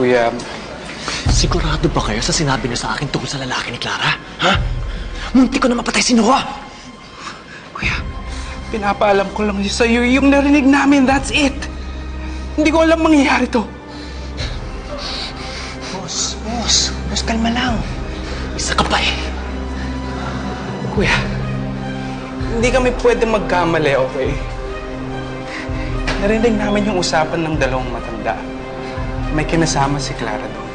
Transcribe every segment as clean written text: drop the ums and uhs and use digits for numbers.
Kuya, sigurado ba kayo sa sinabi niyo sa akin tungkol sa lalaki ni Clara? Ha? Munti ko na mapatay si Noah! Kuya, pinapaalam ko lang sa'yo yung narinig namin, that's it! Hindi ko alam mangyayari to. Boss, kalma lang. Isa ka pa eh. Kuya, hindi kami pwede magkamali, okay? Narinig namin yung usapan ng dalawang matanda. May kinasama si Clara doon.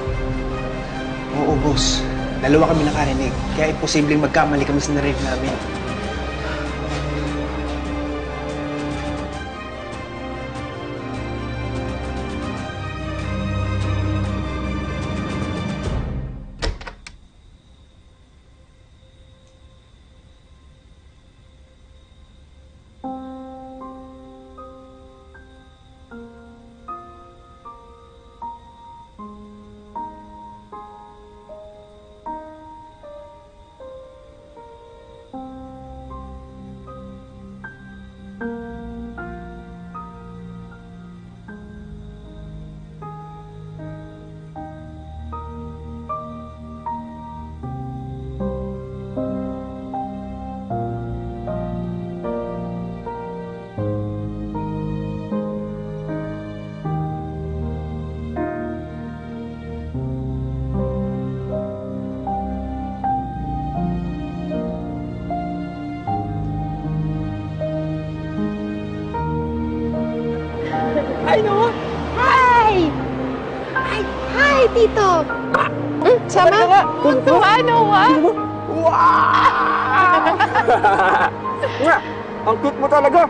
Oo, boss. Dalawa kami nakarinig. Kaya imposibleng magkamali kami sa narinig namin. Hi, Noah! Hi! Hi, Tito! Sama? Tuntua, Noah! Wow! Ang cute mo talaga!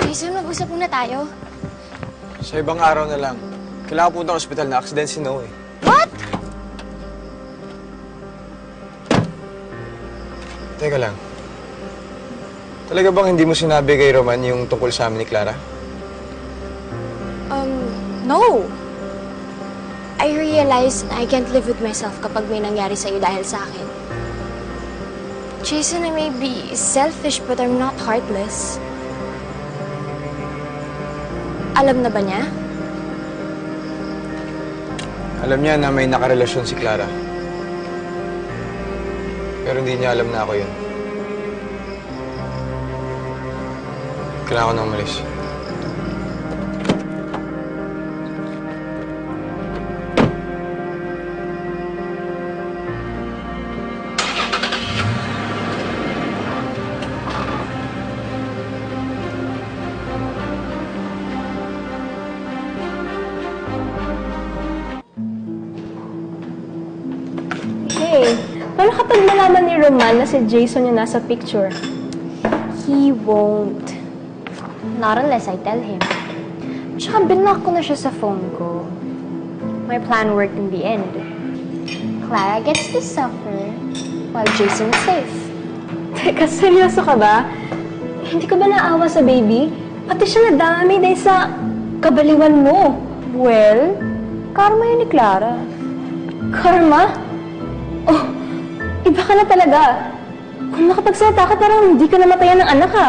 Jason, mag-usap muna tayo. Sa ibang araw na lang. Kailangan punta ng ospital na accident si Noe. What? Teka lang. Talaga bang hindi mo sinabi kay Roman yung tungkol sa amin ni Clara? No. I realize na I can't live with myself kapag may nangyari sa'yo dahil sa akin. Jason, I may be selfish but I'm not heartless. Alam na ba niya? Alam niya na may nakarelasyon si Clara. Pero hindi niya alam na ako yun. Kailangan ko na umalis. Pero kapag nalaman ni Roman na si Jason yung nasa picture, He won't. Not unless I tell him. Tsaka binlock ko na siya sa phone ko. My plan worked in the end. Clara gets to suffer while Jason is safe. Teka, seryoso ka ba? Hindi ka ba naawa sa baby? Pati siya nadami dahil sa kabaliwan mo. Well, karma yun ni Clara. Karma? Oh, iba ka na talaga. Kung nakapagsalita ka, parang hindi ka namatayan ng anak ka.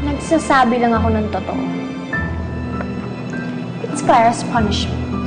Nagsasabi lang ako ng totoo. It's Clara's punishment.